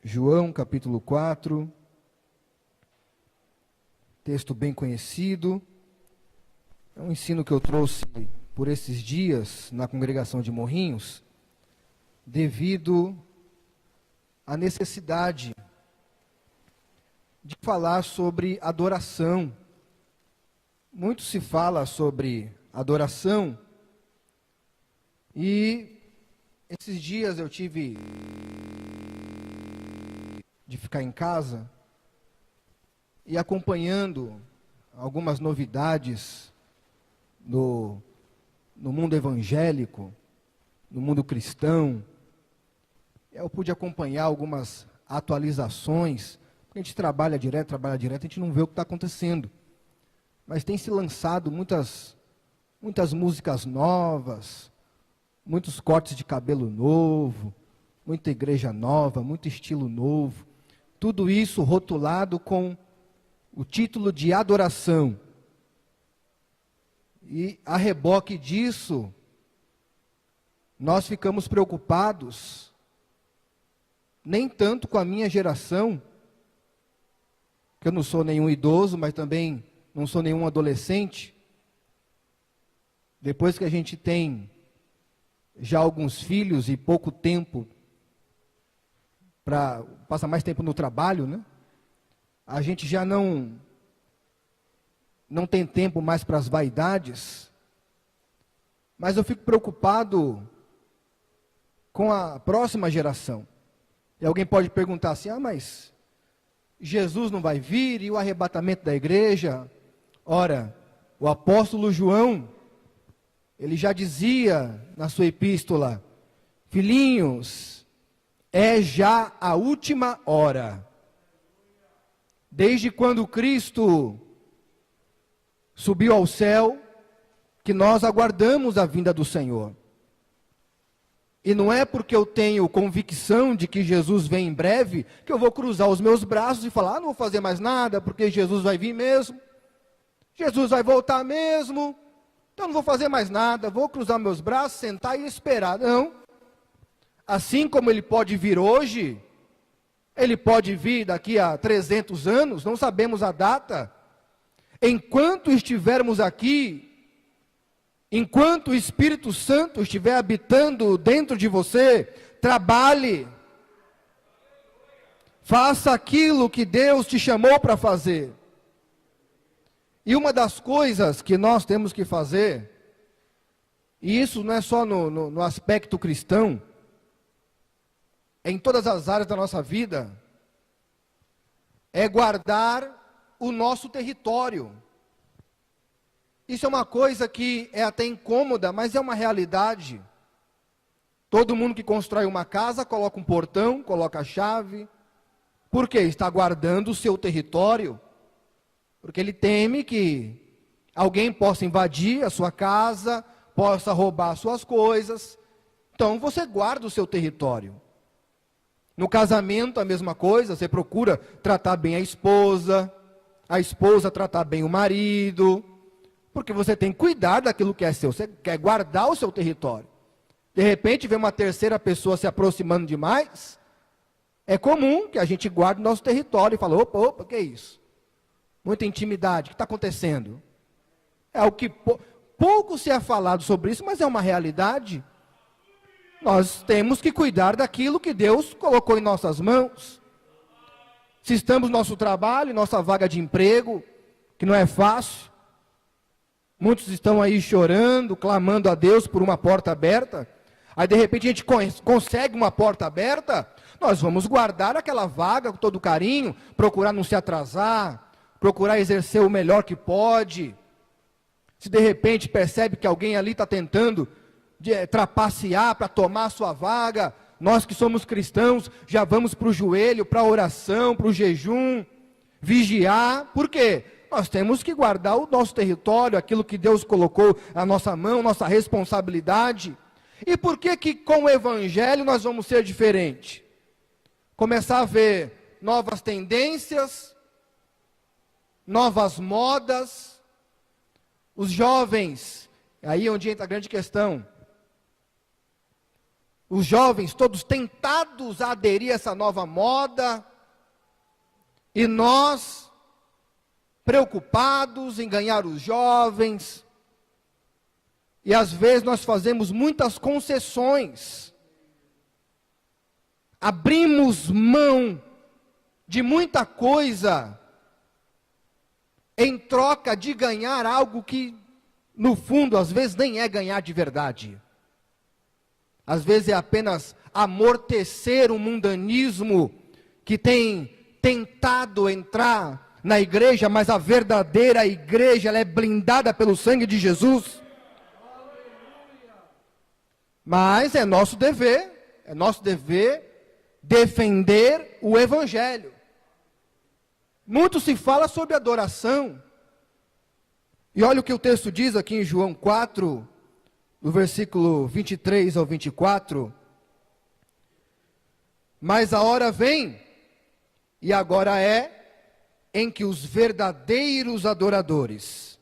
João capítulo 4, texto bem conhecido. É um ensino que eu trouxe por esses dias na congregação de Morrinhos, devido à necessidade de falar sobre adoração. Muito se fala sobre adoração, e esses dias eu tive de ficar em casa e acompanhando algumas novidades no mundo evangélico, no mundo cristão. Eu pude acompanhar algumas atualizações, porque a gente trabalha direto, a gente não vê o que está acontecendo. Mas tem se lançado muitas músicas novas, muitos cortes de cabelo novo, muita igreja nova, muito estilo novo. Tudo isso rotulado com o título de adoração. E a reboque disso, nós ficamos preocupados, nem tanto com a minha geração, que eu não sou nenhum idoso, mas também não sou nenhum adolescente. Depois que a gente tem já alguns filhos e pouco tempo passa mais tempo no trabalho, né? A gente já não tem tempo mais para as vaidades. Mas eu fico preocupado com a próxima geração. E alguém pode perguntar assim: mas Jesus não vai vir e o arrebatamento da igreja? Ora, o apóstolo João, ele já dizia na sua epístola: filhinhos, é já a última hora. Desde quando Cristo subiu ao céu, que nós aguardamos a vinda do Senhor. E não é porque eu tenho convicção de que Jesus vem em breve, que eu vou cruzar os meus braços e falar: não vou fazer mais nada, porque Jesus vai vir mesmo. Jesus vai voltar mesmo. Então não vou fazer mais nada, vou cruzar meus braços, sentar e esperar. Não. Assim como ele pode vir hoje, ele pode vir daqui a 300 anos, não sabemos a data. Enquanto estivermos aqui, enquanto o Espírito Santo estiver habitando dentro de você, trabalhe. Faça aquilo que Deus te chamou para fazer. E uma das coisas que nós temos que fazer, e isso não é só no aspecto cristão, em todas as áreas da nossa vida, é guardar o nosso território. Isso é uma coisa que é até incômoda, mas é uma realidade. Todo mundo que constrói uma casa, coloca um portão, coloca a chave. Por quê? Está guardando o seu território. Porque ele teme que alguém possa invadir a sua casa, possa roubar suas coisas. Então você guarda o seu território. No casamento, a mesma coisa, você procura tratar bem a esposa tratar bem o marido, porque você tem que cuidar daquilo que é seu, você quer guardar o seu território. De repente, vem uma terceira pessoa se aproximando demais, é comum que a gente guarde o nosso território e fala: opa, que é isso? Muita intimidade, o que está acontecendo? É o que pouco se é falado sobre isso, mas é uma realidade. Nós temos que cuidar daquilo que Deus colocou em nossas mãos. Se estamos no nosso trabalho, nossa vaga de emprego, que não é fácil. Muitos estão aí chorando, clamando a Deus por uma porta aberta. Aí de repente a gente consegue uma porta aberta, nós vamos guardar aquela vaga com todo carinho, procurar não se atrasar, procurar exercer o melhor que pode. Se de repente percebe que alguém ali está tentando trapacear para tomar a sua vaga, nós que somos cristãos, já vamos para o joelho, para a oração, para o jejum, vigiar. Por quê? Nós temos que guardar o nosso território, aquilo que Deus colocou na nossa mão, nossa responsabilidade. E por que com o Evangelho nós vamos ser diferentes? Começar a ver novas tendências, novas modas. Os jovens, aí é onde entra a grande questão. os jovens todos tentados a aderir a essa nova moda, e nós preocupados em ganhar os jovens, e às vezes nós fazemos muitas concessões, abrimos mão de muita coisa, em troca de ganhar algo que, no fundo, às vezes nem é ganhar de verdade. Às vezes é apenas amortecer um mundanismo que tem tentado entrar na igreja, mas a verdadeira igreja, ela é blindada pelo sangue de Jesus. Mas é nosso dever defender o Evangelho. Muito se fala sobre adoração. E olha o que o texto diz aqui em João 4, no versículo 23 ao 24. Mas a hora vem, e agora é, em que os verdadeiros adoradores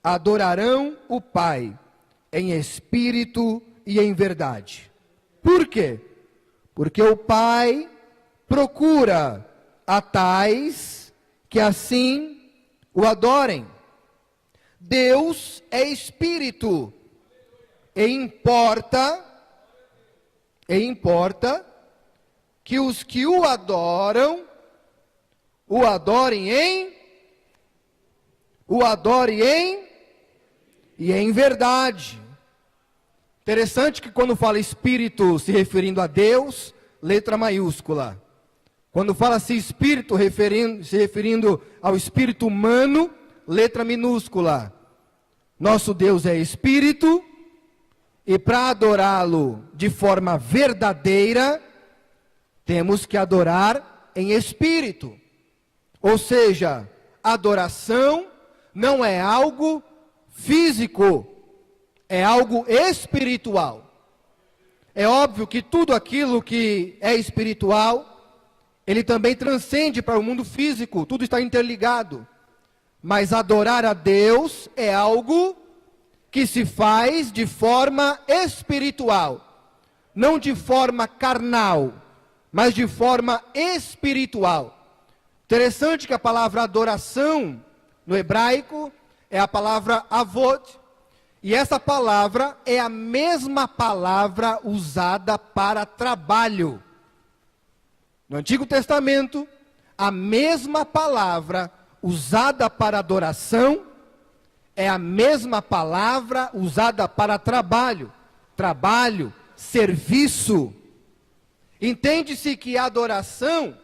adorarão o Pai em espírito e em verdade. Por quê? Porque o Pai procura a tais que assim o adorem. Deus é espírito, e importa que os que o adorem e em verdade. Interessante que quando fala espírito se referindo a Deus, letra maiúscula. Quando fala-se espírito se referindo ao espírito humano, letra minúscula. Nosso Deus é espírito, e para adorá-lo de forma verdadeira, temos que adorar em espírito. Ou seja, adoração não é algo físico, é algo espiritual. É óbvio que tudo aquilo que é espiritual, ele também transcende para o mundo físico, tudo está interligado. Mas adorar a Deus é algo que se faz de forma espiritual, não de forma carnal, mas de forma espiritual. Interessante que a palavra adoração, no hebraico, é a palavra avod, e essa palavra é a mesma palavra usada para trabalho. No Antigo Testamento, a mesma palavra usada para adoração é a mesma palavra usada para trabalho. Trabalho, serviço. Entende-se que a adoração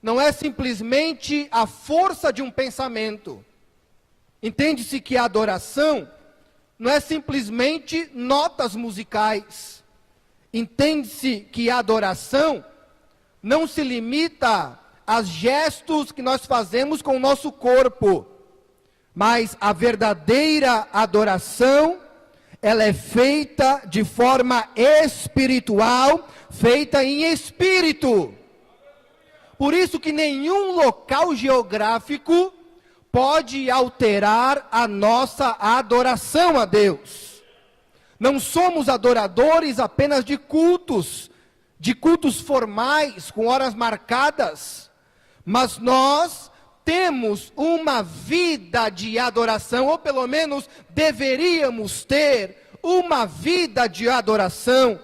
não é simplesmente a força de um pensamento. Entende-se que a adoração não é simplesmente notas musicais. Entende-se que a adoração não se limita aos gestos que nós fazemos com o nosso corpo, mas a verdadeira adoração, ela é feita de forma espiritual, feita em espírito. Por isso que nenhum local geográfico pode alterar a nossa adoração a Deus. Não somos adoradores apenas de cultos formais, com horas marcadas, mas nós temos uma vida de adoração, ou pelo menos deveríamos ter uma vida de adoração,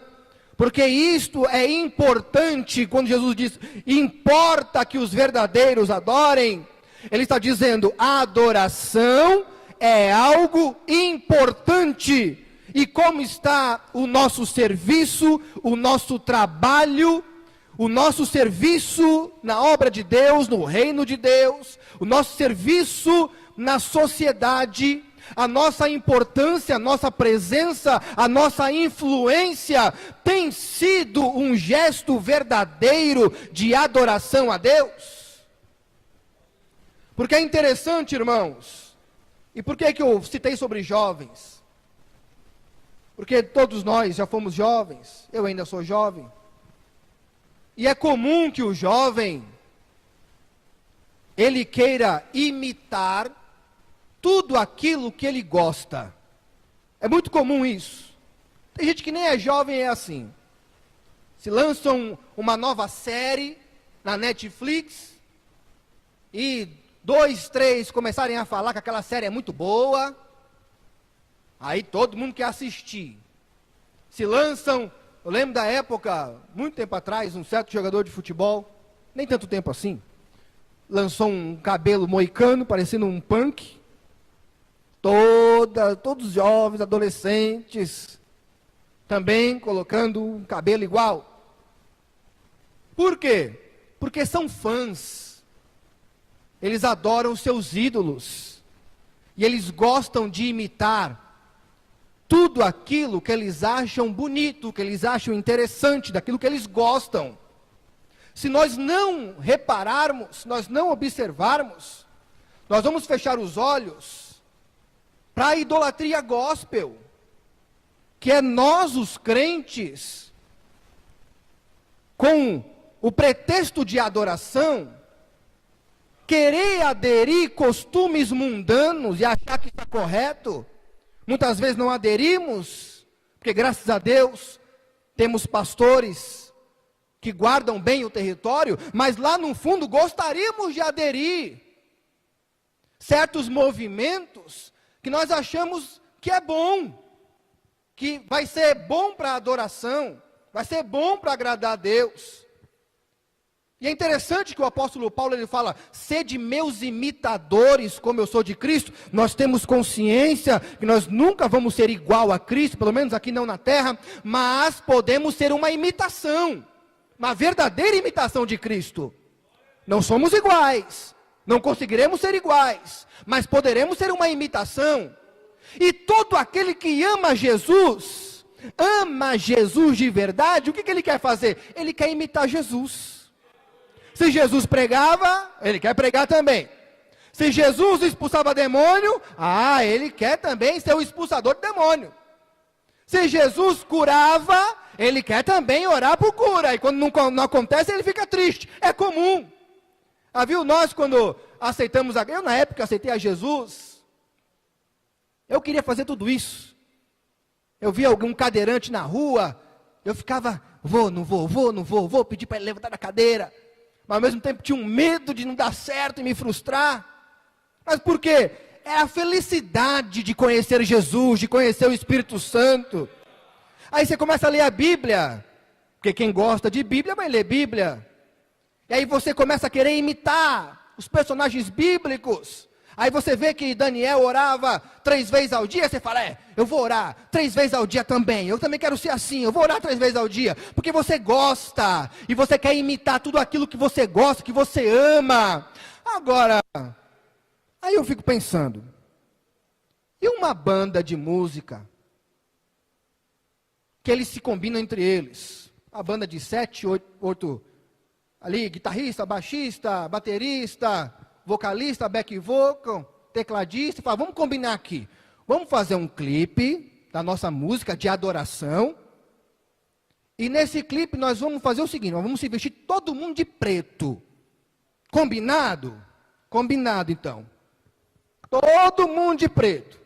porque isto é importante. Quando Jesus diz, importa que os verdadeiros adorem, ele está dizendo, a adoração é algo importante. E como está o nosso serviço, o nosso trabalho, o nosso serviço na obra de Deus, no reino de Deus, o nosso serviço na sociedade, a nossa importância, a nossa presença, a nossa influência, tem sido um gesto verdadeiro de adoração a Deus? Porque é interessante, irmãos, e por que eu citei sobre jovens? Porque todos nós já fomos jovens, eu ainda sou jovem. E é comum que o jovem, ele queira imitar tudo aquilo que ele gosta. É muito comum isso. Tem gente que nem é jovem e é assim. Se lançam uma nova série na Netflix e 2, 3 começarem a falar que aquela série é muito boa, aí todo mundo quer assistir. Se lançam, eu lembro da época, muito tempo atrás, um certo jogador de futebol, nem tanto tempo assim, lançou um cabelo moicano, parecendo um punk. Todos os jovens, adolescentes, também colocando um cabelo igual. Por quê? Porque são fãs. Eles adoram seus ídolos. E eles gostam de imitar tudo aquilo que eles acham bonito, que eles acham interessante, daquilo que eles gostam. Se nós não repararmos, se nós não observarmos, nós vamos fechar os olhos para a idolatria gospel, que é nós, os crentes, com o pretexto de adoração, querer aderir costumes mundanos e achar que está correto. Muitas vezes não aderimos, porque graças a Deus temos pastores que guardam bem o território, mas lá no fundo gostaríamos de aderir certos movimentos que nós achamos que é bom, que vai ser bom para a adoração, vai ser bom para agradar a Deus. E é interessante que o apóstolo Paulo ele fala, sede meus imitadores como eu sou de Cristo. Nós temos consciência que nós nunca vamos ser igual a Cristo, pelo menos aqui não na terra, mas podemos ser uma imitação, uma verdadeira imitação de Cristo. Não somos iguais, não conseguiremos ser iguais, mas poderemos ser uma imitação. E todo aquele que ama Jesus de verdade, o que ele quer fazer? Ele quer imitar Jesus. Se Jesus pregava, ele quer pregar também. Se Jesus expulsava demônio, ele quer também ser o expulsador de demônio. Se Jesus curava, ele quer também orar por cura. E quando não acontece, ele fica triste. É comum. Viu, nós quando aceitamos eu na época aceitei a Jesus, eu queria fazer tudo isso. Eu via algum cadeirante na rua, eu ficava, vou pedir para ele levantar da cadeira. Mas ao mesmo tempo tinha um medo de não dar certo e me frustrar. Mas por quê? É a felicidade de conhecer Jesus, de conhecer o Espírito Santo. Aí você começa a ler a Bíblia, porque quem gosta de Bíblia vai ler Bíblia. E aí você começa a querer imitar os personagens bíblicos. Aí você vê que Daniel orava 3 vezes ao dia, você fala, eu vou orar 3 vezes ao dia também, eu também quero ser assim, eu vou orar 3 vezes ao dia, porque você gosta, e você quer imitar tudo aquilo que você gosta, que você ama. Agora, aí eu fico pensando, e uma banda de música, que eles se combinam entre eles, a banda de 7, 8, ali, guitarrista, baixista, baterista, vocalista, back vocal, tecladista, fala, vamos combinar aqui, vamos fazer um clipe da nossa música de adoração, e nesse clipe nós vamos fazer o seguinte, nós vamos se vestir todo mundo de preto, combinado? Combinado então, todo mundo de preto,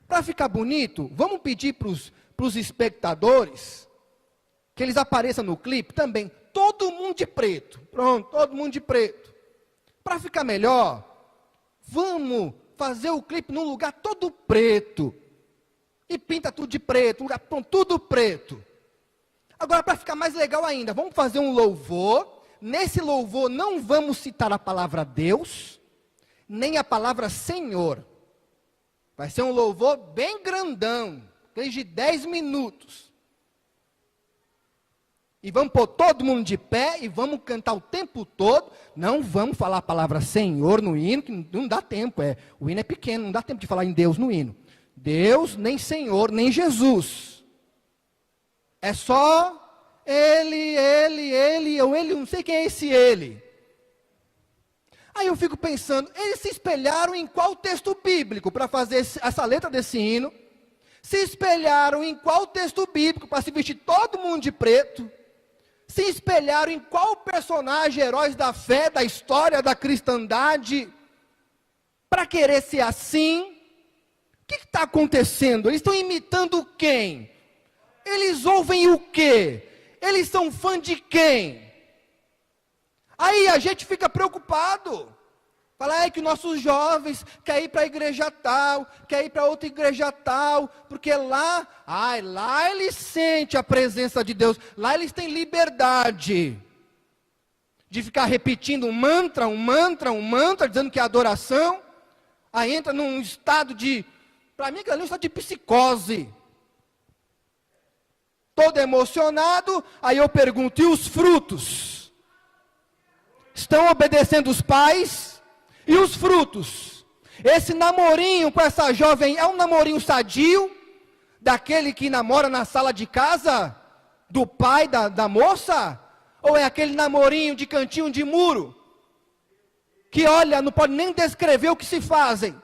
para ficar bonito, vamos pedir para os espectadores, que eles apareçam no clipe também, todo mundo de preto, pronto, todo mundo de preto. Para ficar melhor, vamos fazer o clipe num lugar todo preto. E pinta tudo de preto, lugar tudo preto. Agora, para ficar mais legal ainda, vamos fazer um louvor. Nesse louvor não vamos citar a palavra Deus, nem a palavra Senhor. Vai ser um louvor bem grandão, de 10 minutos. E vamos pôr todo mundo de pé e vamos cantar o tempo todo. Não vamos falar a palavra Senhor no hino, que não dá tempo. O hino é pequeno, não dá tempo de falar em Deus no hino. Deus, nem Senhor, nem Jesus. É só Ele, ou Ele, não sei quem é esse Ele. Aí eu fico pensando, eles se espelharam em qual texto bíblico para fazer essa letra desse hino? Se espelharam em qual texto bíblico para se vestir todo mundo de preto? Se espelharam em qual personagem, heróis da fé, da história, da cristandade, para querer ser assim? O que está acontecendo? Eles estão imitando quem? Eles ouvem o quê? Eles são fã de quem? Aí a gente fica preocupado. Fala que nossos jovens querem ir para a igreja tal, querem ir para outra igreja tal, porque lá eles sentem a presença de Deus, lá eles têm liberdade de ficar repetindo um mantra, dizendo que é adoração. Aí entra num estado de, para mim, que é um estado de psicose. Todo emocionado, aí eu pergunto, e os frutos? Estão obedecendo os pais? E os frutos? Esse namorinho com essa jovem é um namorinho sadio? Daquele que namora na sala de casa? Do pai da moça? Ou é aquele namorinho de cantinho de muro? Que olha, não pode nem descrever o que se fazem.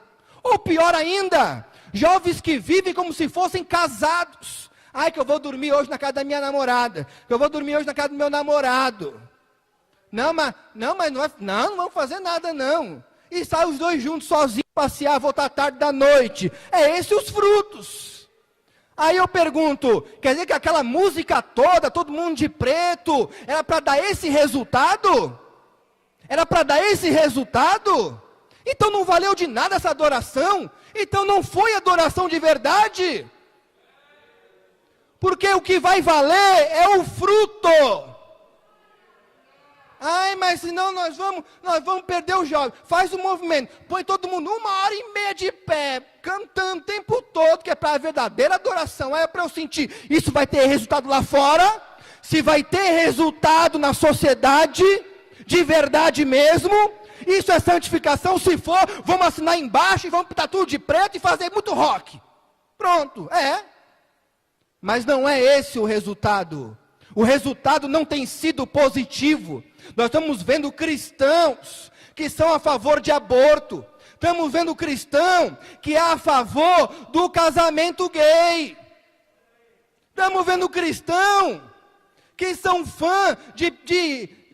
Ou pior ainda, jovens que vivem como se fossem casados. Que eu vou dormir hoje na casa da minha namorada. Que eu vou dormir hoje na casa do meu namorado. Não vamos fazer nada não. E saem os dois juntos, sozinhos, passear, voltar tarde da noite. É esses os frutos. Aí eu pergunto, quer dizer que aquela música toda, todo mundo de preto, era para dar esse resultado? Era para dar esse resultado? Então não valeu de nada essa adoração? Então não foi adoração de verdade? Porque o que vai valer é o fruto. Mas senão nós vamos perder o jovem. Faz um movimento, põe todo mundo 1h30 de pé, cantando o tempo todo, que é para a verdadeira adoração. É para eu sentir, isso vai ter resultado lá fora? Se vai ter resultado na sociedade, de verdade mesmo, isso é santificação. Se for, vamos assinar embaixo e vamos pintar tudo de preto e fazer muito rock. Pronto, Mas não é esse o resultado. O resultado não tem sido positivo. Nós estamos vendo cristãos que são a favor de aborto. Estamos vendo cristão que é a favor do casamento gay. Estamos vendo cristão que são fã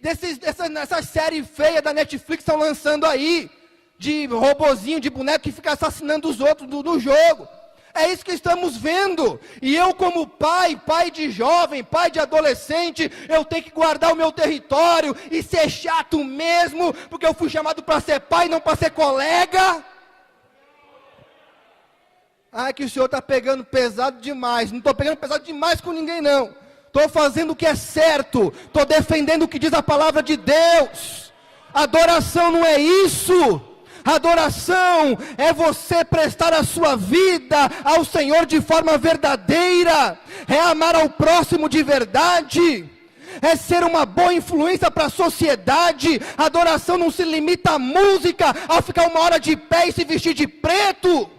dessas séries feias da Netflix que estão lançando aí. De robozinho, de boneco que fica assassinando os outros do jogo. É isso que estamos vendo. E eu como pai de jovem, pai de adolescente, eu tenho que guardar o meu território e ser chato mesmo, porque eu fui chamado para ser pai, não para ser colega. Que o senhor está pegando pesado demais. Não estou pegando pesado demais com ninguém não. Estou fazendo o que é certo. Estou defendendo o que diz a palavra de Deus. Adoração não é isso. Adoração é você prestar a sua vida ao Senhor de forma verdadeira, é amar ao próximo de verdade, é ser uma boa influência para a sociedade. Adoração não se limita à música, a ficar 1 hora de pé e se vestir de preto.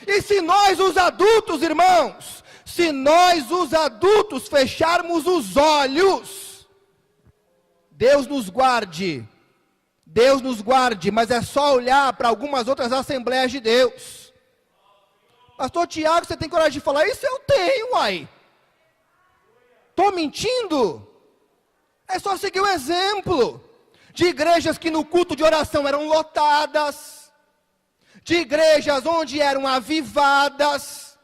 E se nós os adultos, irmãos, se nós os adultos fecharmos os olhos, Deus nos guarde, mas é só olhar para algumas outras assembleias de Deus. Pastor Tiago, você tem coragem de falar isso? Eu tenho, Estou mentindo? É só seguir o exemplo de igrejas que no culto de oração eram lotadas, de igrejas onde eram avivadas.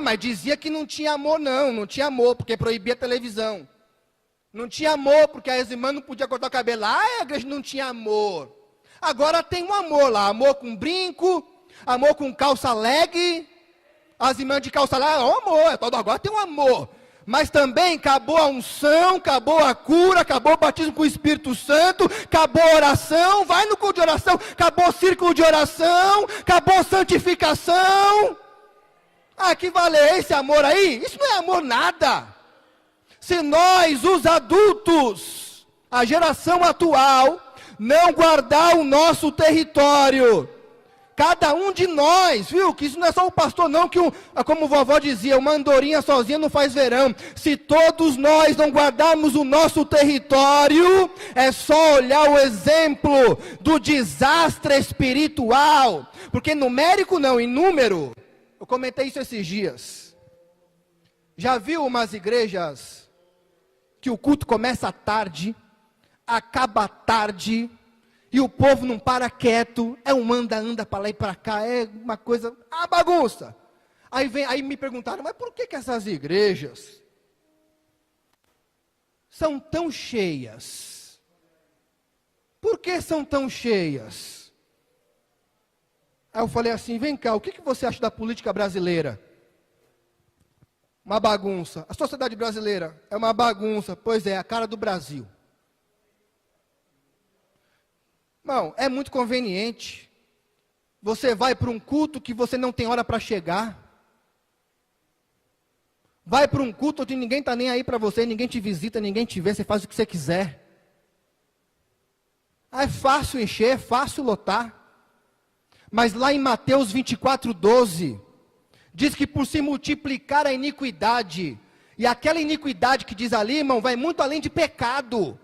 Mas dizia que não tinha amor, não tinha amor, porque proibia a televisão. Não tinha amor, porque as irmãs não podiam cortar o cabelo. A igreja não tinha amor. Agora tem um amor lá, amor com brinco, amor com calça leg. As irmãs de calça leg, amor, agora tem um amor. Mas também acabou a unção, acabou a cura, acabou o batismo com o Espírito Santo, acabou a oração, vai no culto de oração, acabou o círculo de oração, acabou a santificação. Que vale esse amor aí? Isso não é amor nada. Se nós, os adultos, a geração atual, não guardar o nosso território, cada um de nós, viu, que isso não é só o pastor não, que como vovó dizia, uma andorinha sozinha não faz verão. Se todos nós não guardarmos o nosso território, é só olhar o exemplo do desastre espiritual, porque numérico não, em número, eu comentei isso esses dias. Já viu umas igrejas que o culto começa tarde, acaba tarde, e o povo não para quieto, é um anda para lá e para cá, é uma coisa, bagunça. Aí me perguntaram, mas por que essas igrejas são tão cheias? Por que são tão cheias? Aí eu falei assim, vem cá, o que você acha da política brasileira? Uma bagunça. A sociedade brasileira é uma bagunça. Pois é, a cara do Brasil. Irmão, é muito conveniente. Você vai para um culto que você não tem hora para chegar. Vai para um culto onde ninguém está nem aí para você, ninguém te visita, ninguém te vê, você faz o que você quiser. É fácil encher, é fácil lotar. Mas lá em Mateus 24:12, diz que por se multiplicar a iniquidade, e aquela iniquidade que diz ali, irmão, vai muito além de pecado.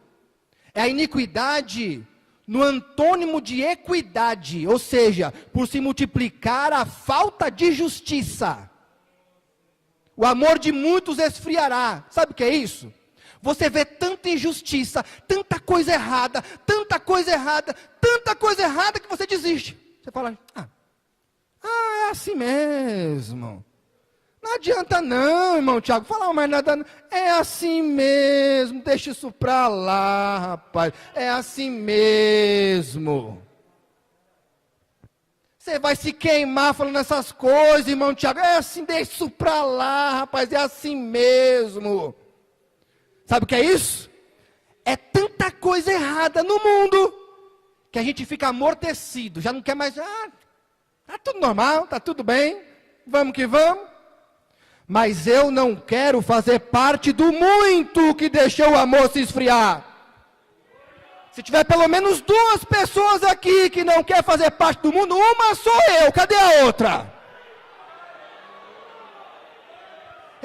É a iniquidade no antônimo de equidade, ou seja, por se multiplicar a falta de justiça. O amor de muitos esfriará. Sabe o que é isso? Você vê tanta injustiça, tanta coisa errada, tanta coisa errada, tanta coisa errada que você desiste. Você fala, é assim mesmo. Não adianta não, irmão Tiago, falar mais nada não. É assim mesmo, deixa isso pra lá, rapaz. É assim mesmo. Você vai se queimar falando essas coisas, irmão Tiago. É assim, deixa isso pra lá, rapaz. É assim mesmo. Sabe o que é isso? É tanta coisa errada no mundo que a gente fica amortecido. Já não quer mais. Tá tudo normal, tá tudo bem. Vamos que vamos. Mas eu não quero fazer parte do muito que deixou o amor se esfriar. Se tiver pelo menos 2 pessoas aqui que não quer fazer parte do mundo, uma sou eu, cadê a outra?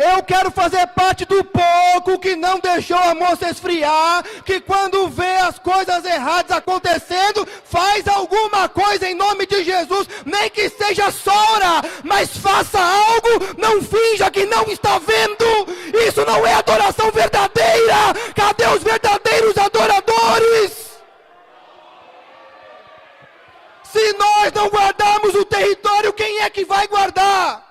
Eu quero fazer parte do pouco que não deixou o amor se esfriar, que quando vê as coisas erradas acontecendo, faz alguma coisa em nome de Jesus, nem que seja só orar, mas faça algo, não finja que não está vendo. Isso não é adoração verdadeira. Cadê os verdadeiros adoradores? Se nós não guardarmos o território, quem é que vai guardar?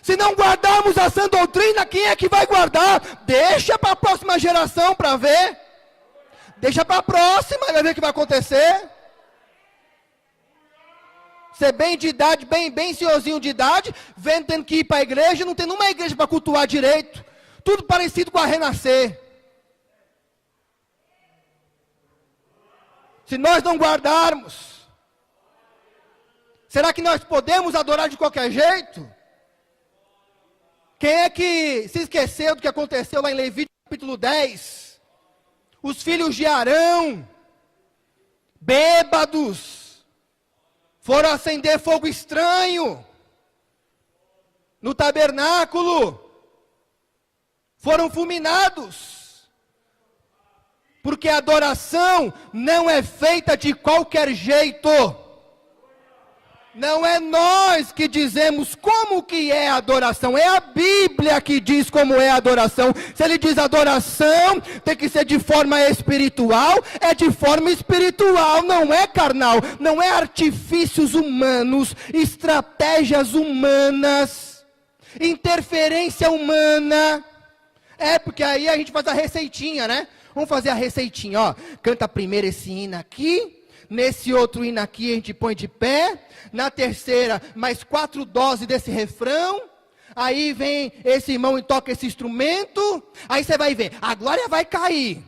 Se não guardarmos a sã doutrina, quem é que vai guardar? Deixa para a próxima geração para ver. Deixa para a próxima, vai ver o que vai acontecer. Você bem de idade, bem senhorzinho de idade, vendo tendo que ir para a igreja, não tem nenhuma igreja para cultuar direito. Tudo parecido com a Renascer. Se nós não guardarmos, será que nós podemos adorar de qualquer jeito? Quem é que se esqueceu do que aconteceu lá em Levítico capítulo 10? Os filhos de Arão, bêbados, foram acender fogo estranho no tabernáculo, foram fulminados, porque a adoração não é feita de qualquer jeito. Não é nós que dizemos como que é a adoração, é a Bíblia que diz como é a adoração. Se ele diz adoração, tem que ser de forma espiritual, é de forma espiritual, não é carnal, não é artifícios humanos, estratégias humanas, interferência humana. É, porque aí a gente faz a receitinha, né? Vamos fazer a receitinha, ó. Canta primeiro esse hino aqui. Nesse outro hino aqui a gente põe de pé. Na terceira, mais 4 doses desse refrão. Aí vem esse irmão e toca esse instrumento. Aí você vai ver, a glória vai cair.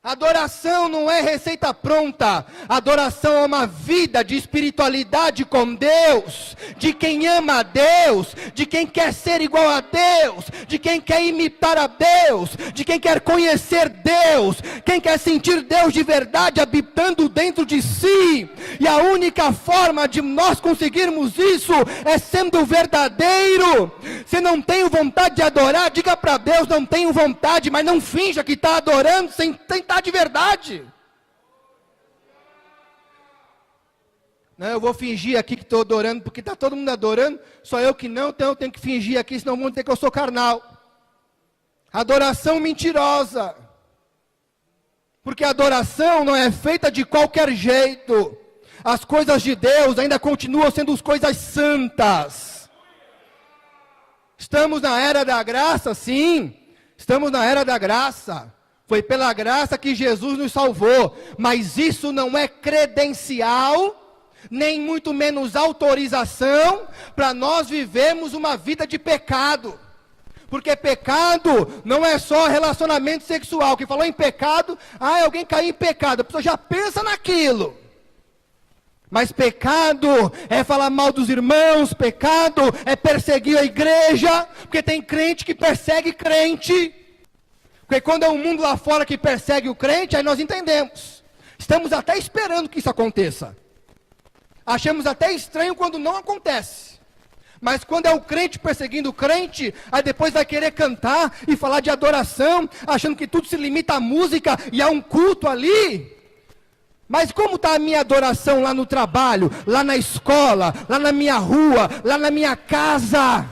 Adoração não é receita pronta. Adoração é uma vida de espiritualidade com Deus, de quem ama a Deus, de quem quer ser igual a Deus, de quem quer imitar a Deus, de quem quer conhecer Deus, quem quer sentir Deus de verdade habitando dentro de si. E a única forma de nós conseguirmos isso é sendo verdadeiro. Se não tenho vontade de adorar, diga para Deus, não tenho vontade, mas não finja que está adorando sem tentar de verdade. Não, eu vou fingir aqui que estou adorando, porque está todo mundo adorando, só eu que não, então eu tenho que fingir aqui, senão vão dizer que eu sou carnal. Adoração mentirosa. Porque a adoração não é feita de qualquer jeito. As coisas de Deus ainda continuam sendo as coisas santas. Estamos na era da graça, sim. Estamos na era da graça. Foi pela graça que Jesus nos salvou. Mas isso não é credencial, nem muito menos autorização, para nós vivermos uma vida de pecado. Porque pecado não é só relacionamento sexual. Que falou em pecado, alguém caiu em pecado. A pessoa já pensa naquilo. Mas pecado é falar mal dos irmãos, pecado é perseguir a igreja, porque tem crente que persegue crente. Porque quando é o mundo lá fora que persegue o crente, aí nós entendemos. Estamos até esperando que isso aconteça. Achamos até estranho quando não acontece. Mas quando é o crente perseguindo o crente, aí depois vai querer cantar e falar de adoração, achando que tudo se limita à música e a um culto ali. Mas como está a minha adoração lá no trabalho, lá na escola, lá na minha rua, lá na minha casa?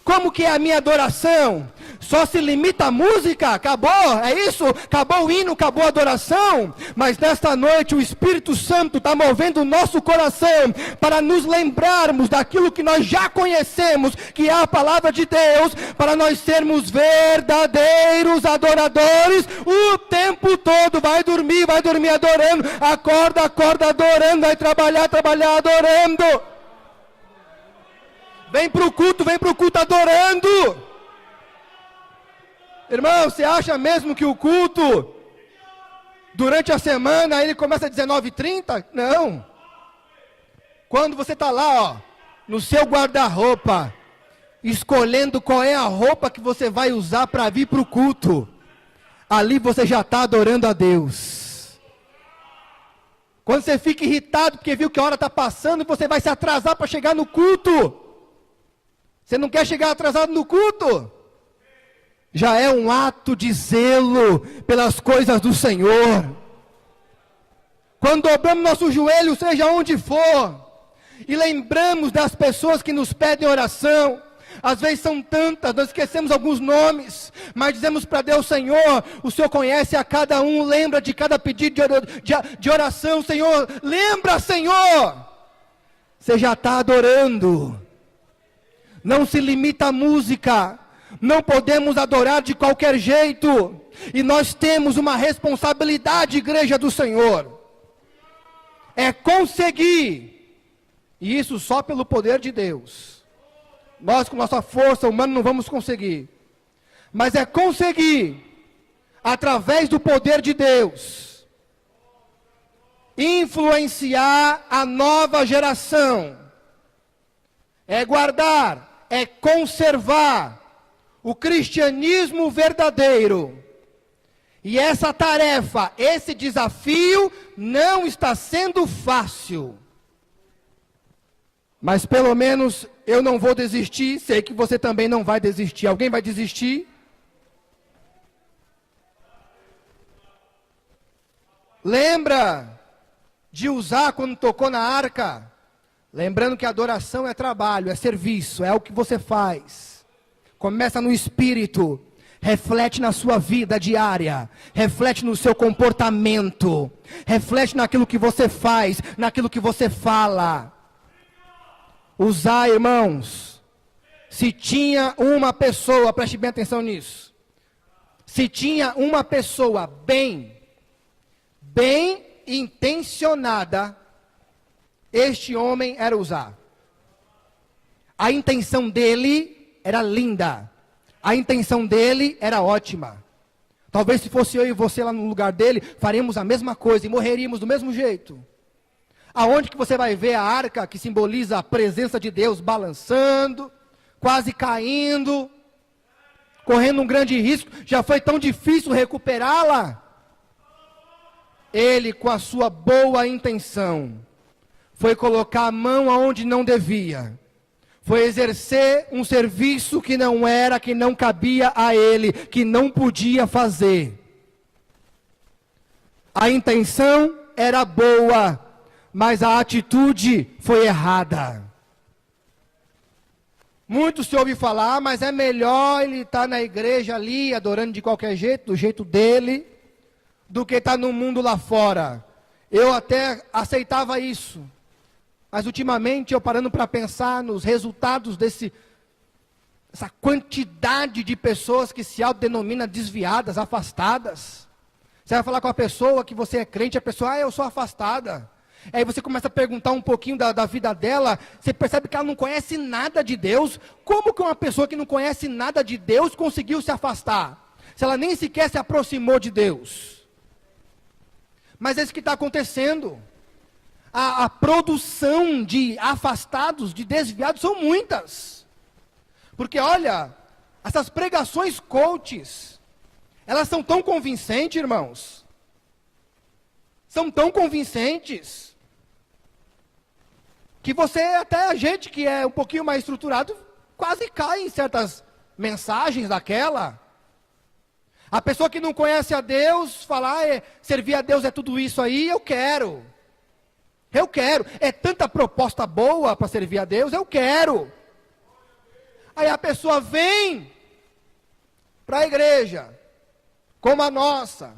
Como que é a minha adoração? Só se limita à música? Acabou? É isso? Acabou o hino, acabou a adoração? Mas nesta noite o Espírito Santo está movendo o nosso coração para nos lembrarmos daquilo que nós já conhecemos, que é a palavra de Deus, para nós sermos verdadeiros adoradores o tempo todo. Vai dormir adorando, acorda adorando, vai trabalhar adorando. Vem para o culto adorando. Irmão, você acha mesmo que o culto, durante a semana, ele começa às 19h30? Não. Quando você está lá, no seu guarda-roupa, escolhendo qual é a roupa que você vai usar para vir para o culto, ali você já está adorando a Deus. Quando você fica irritado porque viu que a hora está passando, você vai se atrasar para chegar no culto. Você não quer chegar atrasado no culto? Já é um ato de zelo pelas coisas do Senhor. Quando dobramos nosso joelho, seja onde for, e lembramos das pessoas que nos pedem oração, às vezes são tantas, nós esquecemos alguns nomes, mas dizemos para Deus: Senhor, o Senhor conhece a cada um, lembra de cada pedido de oração, Senhor, lembra, Senhor. Você já está adorando. Não se limita à música. Não podemos adorar de qualquer jeito. E nós temos uma responsabilidade, igreja do Senhor. É conseguir. E isso só pelo poder de Deus. Nós com nossa força humana não vamos conseguir. Mas é conseguir, através do poder de Deus, influenciar a nova geração. É guardar, é conservar o cristianismo verdadeiro. E essa tarefa, esse desafio, não está sendo fácil. Mas pelo menos eu não vou desistir, sei que você também não vai desistir. Alguém vai desistir? Lembra de usar quando tocou na arca? Lembrando que adoração é trabalho, é serviço, é o que você faz. Começa no espírito, reflete na sua vida diária, reflete no seu comportamento, reflete naquilo que você faz, naquilo que você fala. Usar, irmãos, se tinha uma pessoa, preste bem atenção nisso, se tinha uma pessoa bem intencionada, este homem era Uzá. A intenção dele era linda. A intenção dele era ótima. Talvez se fosse eu e você lá no lugar dele, faríamos a mesma coisa e morreríamos do mesmo jeito. Aonde que você vai ver a arca que simboliza a presença de Deus balançando, quase caindo, correndo um grande risco, já foi tão difícil recuperá-la? Ele, com a sua boa intenção, foi colocar a mão aonde não devia, foi exercer um serviço que não era, que não cabia a ele, que não podia fazer. A intenção era boa, mas a atitude foi errada. Muito se ouve falar, mas é melhor ele estar na igreja ali, adorando de qualquer jeito, do jeito dele, do que estar no mundo lá fora. Eu até aceitava isso. Mas ultimamente eu parando para pensar nos resultados dessa essa quantidade de pessoas que se autodenominam desviadas, afastadas. Você vai falar com a pessoa que você é crente, a pessoa, eu sou afastada. Aí você começa a perguntar um pouquinho da vida dela, você percebe que ela não conhece nada de Deus. Como que uma pessoa que não conhece nada de Deus conseguiu se afastar? Se ela nem sequer se aproximou de Deus. Mas é isso que está acontecendo. A produção de afastados, de desviados, são muitas. Porque olha, essas pregações coaches, elas são tão convincentes, irmãos. São tão convincentes, que você, até a gente que é um pouquinho mais estruturado, quase cai em certas mensagens daquela. A pessoa que não conhece a Deus, fala, servir a Deus é tudo isso aí, eu quero. É tanta proposta boa para servir a Deus, eu quero. Aí a pessoa vem para a igreja, como a nossa,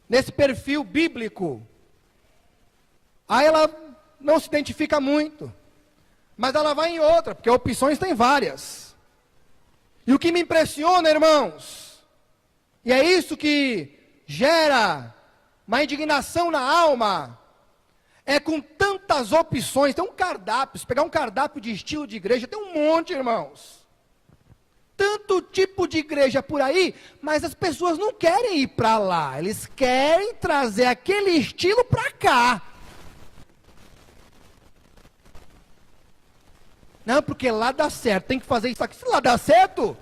nesse perfil bíblico. Aí ela não se identifica muito, mas ela vai em outra, porque opções tem várias. E o que me impressiona, irmãos, e é isso que gera uma indignação na alma, é com tantas opções, tem um cardápio, se pegar um cardápio de estilo de igreja, tem um monte, irmãos. Tanto tipo de igreja por aí, mas as pessoas não querem ir para lá, eles querem trazer aquele estilo para cá. Não, porque lá dá certo, tem que fazer isso aqui. Se lá dá certo,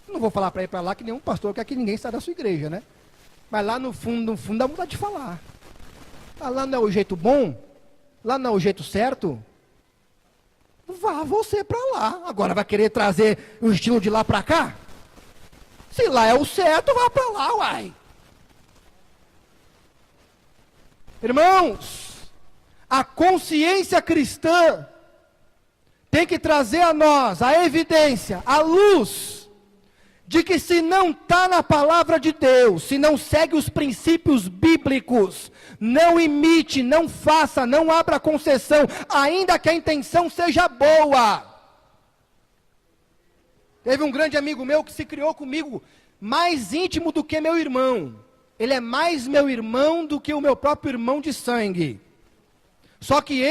não vou falar para ir para lá que nenhum pastor quer que ninguém saia da sua igreja, né? Mas lá no fundo dá vontade de falar. Ah, lá não é o jeito bom? Lá não é o jeito certo? Vá você para lá. Agora vai querer trazer o estilo de lá para cá? Se lá é o certo, vá para lá, uai. Irmãos, a consciência cristã tem que trazer a nós a evidência, a luz, de que se não está na palavra de Deus, se não segue os princípios bíblicos, não imite, não faça, não abra concessão, ainda que a intenção seja boa. Teve um grande amigo meu que se criou comigo, mais íntimo do que meu irmão. Ele é mais meu irmão do que o meu próprio irmão de sangue. Só que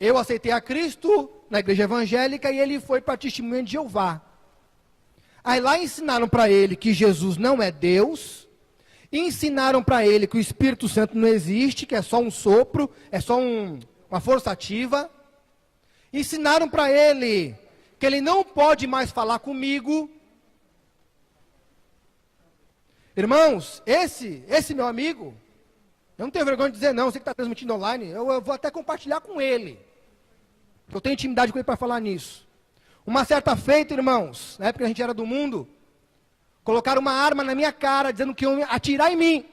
eu aceitei a Cristo na igreja evangélica e ele foi para Testemunha de Jeová. Aí lá ensinaram para ele que Jesus não é Deus, ensinaram para ele que o Espírito Santo não existe, que é só um sopro, é só uma força ativa. Ensinaram para ele que ele não pode mais falar comigo. Irmãos, esse meu amigo, eu não tenho vergonha de dizer não, você que está transmitindo online, eu vou até compartilhar com ele. Eu tenho intimidade com ele para falar nisso. Uma certa feita, irmãos, na época que a gente era do mundo, colocaram uma arma na minha cara, dizendo que iam atirar em mim.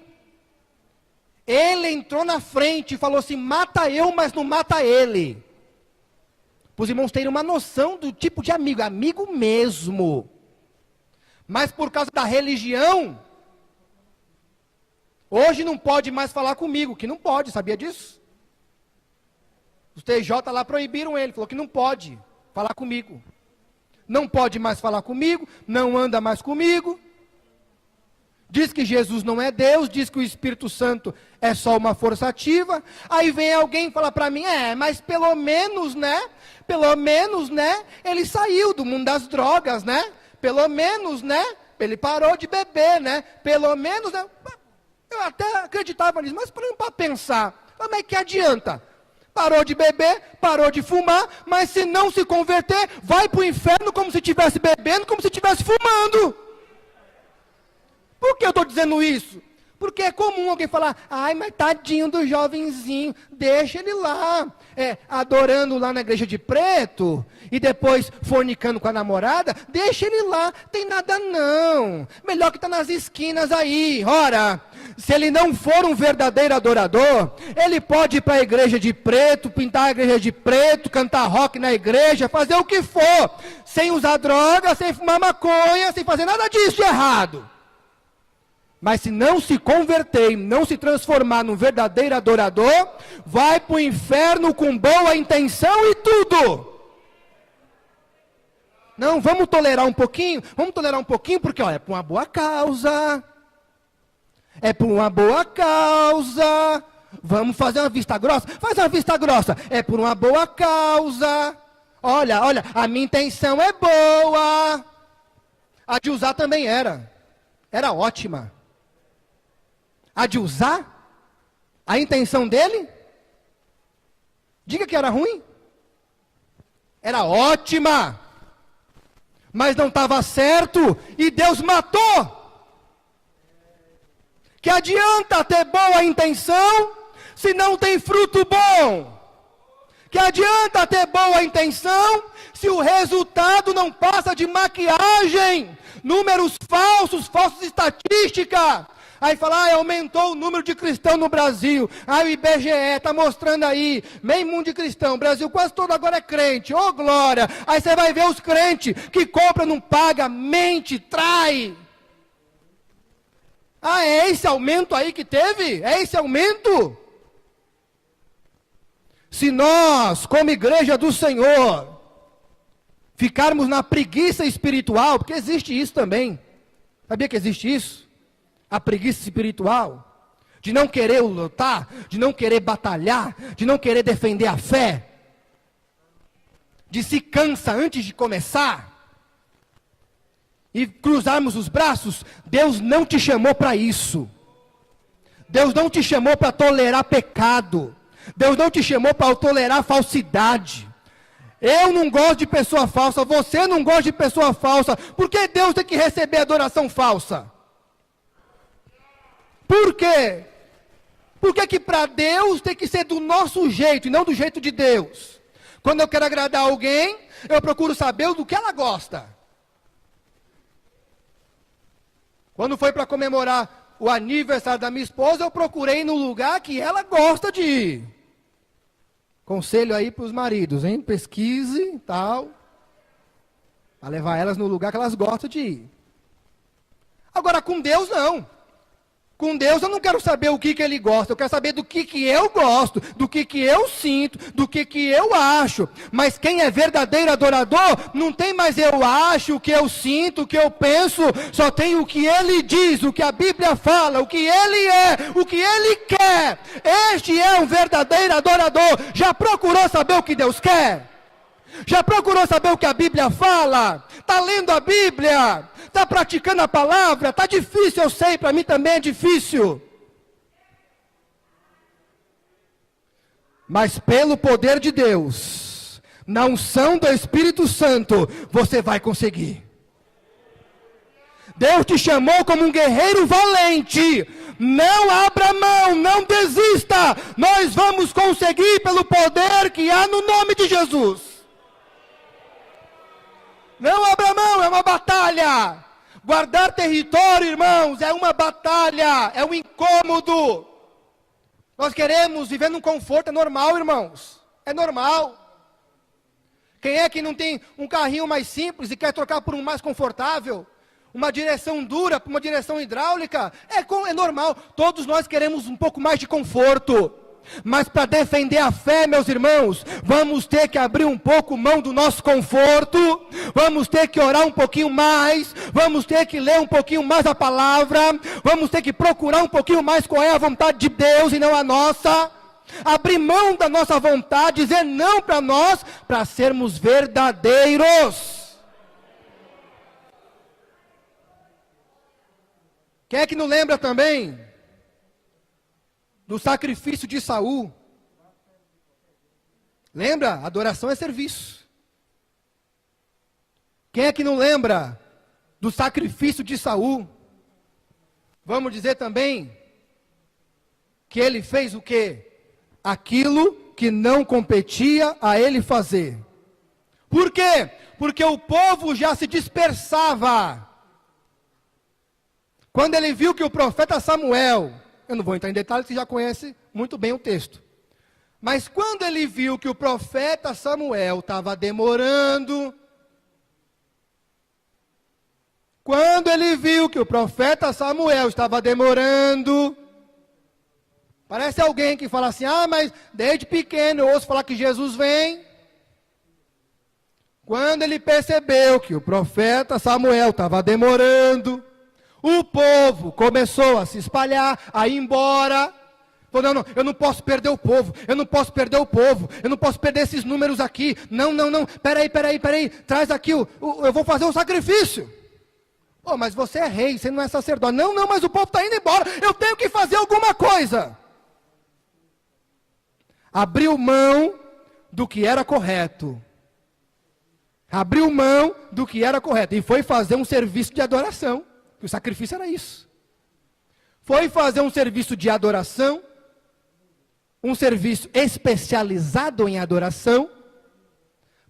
Ele entrou na frente e falou assim, mata eu, mas não mata ele. Para os irmãos terem uma noção do tipo de amigo, amigo mesmo. Mas por causa da religião, hoje não pode mais falar comigo, que não pode, sabia disso? Os TJ lá proibiram ele, falou que não pode falar comigo. Não pode mais falar comigo, não anda mais comigo. Diz que Jesus não é Deus, diz que o Espírito Santo é só uma força ativa. Aí vem alguém falar para mim, mas pelo menos, né, ele saiu do mundo das drogas, né? Pelo menos, né, ele parou de beber, né? Pelo menos, né? Eu até acreditava nisso, mas para pensar, como é que adianta? Parou de beber, parou de fumar, mas se não se converter, vai para o inferno como se estivesse bebendo, como se estivesse fumando. Por que eu estou dizendo isso? Porque é comum alguém falar, mas tadinho do jovenzinho, deixa ele lá, adorando lá na igreja de preto, e depois fornicando com a namorada, deixa ele lá, tem nada não, melhor que está nas esquinas aí. Ora, se ele não for um verdadeiro adorador, ele pode ir para a igreja de preto, pintar a igreja de preto, cantar rock na igreja, fazer o que for, sem usar droga, sem fumar maconha, sem fazer nada disso de errado. Mas se não se converter, não se transformar num verdadeiro adorador, vai para o inferno com boa intenção e tudo. Não, vamos tolerar um pouquinho, porque olha, é por uma boa causa. É por uma boa causa. Vamos fazer uma vista grossa? Faz uma vista grossa. É por uma boa causa. Olha, a minha intenção é boa. A de usar também era. Era ótima. A de usar? A intenção dele? Diga que era ruim. Era ótima. Mas não estava certo. E Deus matou. Que adianta ter boa intenção se não tem fruto bom? Que adianta ter boa intenção se o resultado não passa de maquiagem, números falsos, falsas estatísticas? Aí fala, aumentou o número de cristãos no Brasil. O IBGE está mostrando aí, meio mundo de cristão. O Brasil quase todo agora é crente, ô glória. Aí você vai ver os crentes que compra, não paga, mente, trai. É esse aumento aí que teve? É esse aumento? Se nós, como igreja do Senhor, ficarmos na preguiça espiritual, porque existe isso também. Sabia que existe isso? A preguiça espiritual. De não querer lutar, de não querer batalhar, de não querer defender a fé. De se cansa antes de começar. E cruzarmos os braços. Deus não te chamou para isso. Deus não te chamou para tolerar pecado. Deus não te chamou para tolerar falsidade. Eu não gosto de pessoa falsa, você não gosta de pessoa falsa. Por que Deus tem que receber adoração falsa? Por quê? Por que para Deus tem que ser do nosso jeito e não do jeito de Deus? Quando eu quero agradar alguém, eu procuro saber do que ela gosta. Quando foi para comemorar o aniversário da minha esposa, eu procurei no lugar que ela gosta de ir. Conselho aí para os maridos, hein? Pesquise e tal. Para levar elas no lugar que elas gostam de ir. Agora, com Deus, não. Com Deus eu não quero saber o que ele gosta, eu quero saber do que eu gosto, do que eu sinto, do que eu acho. Mas quem é verdadeiro adorador, não tem mais eu acho, o que eu sinto, o que eu penso, só tem o que ele diz, o que a Bíblia fala, o que ele é, o que ele quer. Este é um verdadeiro adorador. Já procurou saber o que Deus quer? Já procurou saber o que a Bíblia fala? Está lendo a Bíblia? Está praticando a palavra? Está difícil, eu sei, para mim também é difícil. Mas pelo poder de Deus, na unção do Espírito Santo, você vai conseguir. Deus te chamou como um guerreiro valente. Não abra mão, não desista. Nós vamos conseguir pelo poder que há no nome de Jesus. Não abra mão, é uma batalha. Guardar território, irmãos, é uma batalha, é um incômodo. Nós queremos viver num conforto, é normal, irmãos. É normal. Quem é que não tem um carrinho mais simples e quer trocar por um mais confortável? Uma direção dura por uma direção hidráulica? É normal. Todos nós queremos um pouco mais de conforto. Mas para defender a fé, meus irmãos, vamos ter que abrir um pouco mão do nosso conforto, vamos ter que orar um pouquinho mais, vamos ter que ler um pouquinho mais a palavra, vamos ter que procurar um pouquinho mais qual é a vontade de Deus e não a nossa, abrir mão da nossa vontade, dizer não para nós, para sermos verdadeiros. Quem é que não lembra também do sacrifício de Saul? Lembra? Adoração é serviço. Quem é que não lembra do sacrifício de Saul? Vamos dizer também que ele fez o quê? Aquilo que não competia a ele fazer. Por quê? Porque o povo já se dispersava. Quando ele viu que o profeta Samuel, eu não vou entrar em detalhes, você já conhece muito bem o texto. Mas quando ele viu que o profeta Samuel estava demorando, parece alguém que fala assim, mas desde pequeno eu ouço falar que Jesus vem. Quando ele percebeu que o profeta Samuel estava demorando, o povo começou a se espalhar, a ir embora. Falou, não, eu não posso perder o povo, eu não posso perder o povo, eu não posso perder esses números aqui. Não, peraí, traz aqui, eu vou fazer um sacrifício. Pô, mas você é rei, você não é sacerdote. Não, mas o povo está indo embora, eu tenho que fazer alguma coisa. Abriu mão do que era correto. Abriu mão do que era correto. E foi fazer um serviço de adoração. O sacrifício era isso. Foi fazer um serviço de adoração. Um serviço especializado em adoração.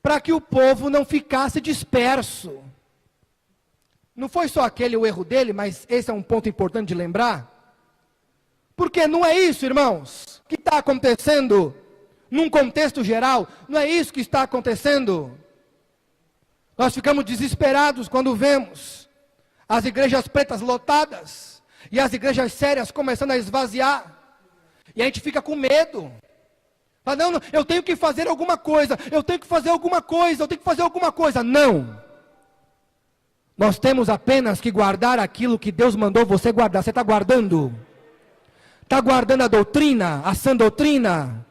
Para que o povo não ficasse disperso. Não foi só aquele o erro dele, mas esse é um ponto importante de lembrar. Porque não é isso, irmãos, que está acontecendo num contexto geral. Não é isso que está acontecendo. Nós ficamos desesperados quando vemos as igrejas pretas lotadas e as igrejas sérias começando a esvaziar. E a gente fica com medo. Fala, não, eu tenho que fazer alguma coisa, eu tenho que fazer alguma coisa. Não. Nós temos apenas que guardar aquilo que Deus mandou você guardar. Você está guardando? Está guardando a doutrina, a sã doutrina?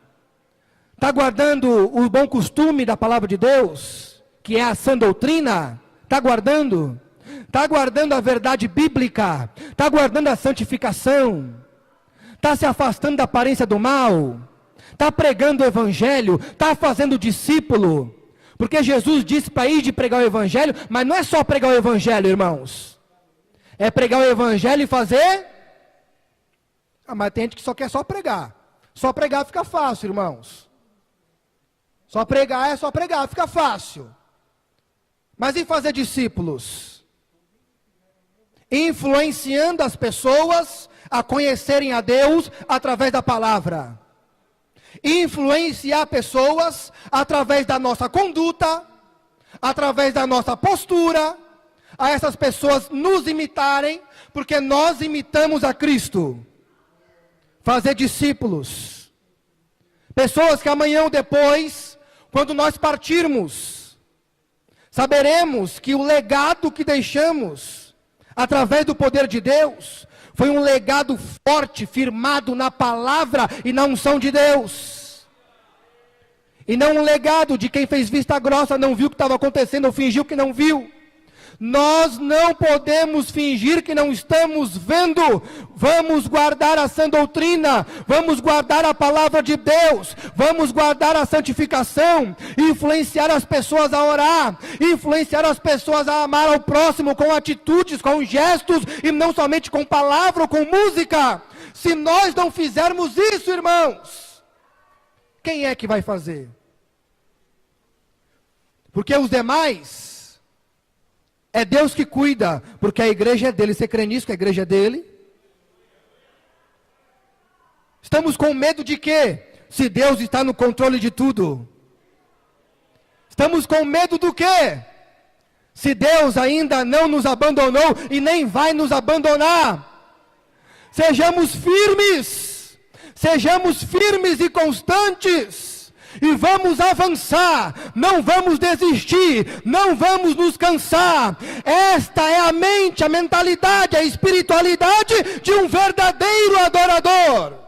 Está guardando o bom costume da palavra de Deus, que é a sã doutrina? Está guardando? Está guardando a verdade bíblica? Está guardando a santificação? Está se afastando da aparência do mal? Está pregando o evangelho? Está fazendo discípulo? Porque Jesus disse para ir de pregar o evangelho, mas não é só pregar o evangelho, irmãos. É pregar o evangelho e fazer... mas tem gente que só quer só pregar. Só pregar fica fácil, irmãos. Só pregar, fica fácil. Mas e fazer discípulos? Influenciando as pessoas a conhecerem a Deus através da palavra. Influenciar pessoas através da nossa conduta, através da nossa postura, a essas pessoas nos imitarem, porque nós imitamos a Cristo. Fazer discípulos. Pessoas que amanhã ou depois, quando nós partirmos, saberemos que o legado que deixamos, através do poder de Deus, foi um legado forte, firmado na palavra e na unção de Deus. E não um legado de quem fez vista grossa, não viu o que estava acontecendo, ou fingiu que não viu. Nós não podemos fingir que não estamos vendo. Vamos guardar a sã doutrina, vamos guardar a palavra de Deus, vamos guardar a santificação, influenciar as pessoas a orar, influenciar as pessoas a amar ao próximo com atitudes, com gestos, e não somente com palavra ou com música. Se nós não fizermos isso, irmãos, quem é que vai fazer? Porque os demais... é Deus que cuida, porque a igreja é dele. Você crê nisso, que a igreja é dele? Estamos com medo de quê? Se Deus está no controle de tudo. Estamos com medo do quê? Se Deus ainda não nos abandonou e nem vai nos abandonar. Sejamos firmes e constantes. E vamos avançar, não vamos desistir, não vamos nos cansar. Esta é a mente, a mentalidade, a espiritualidade de um verdadeiro adorador.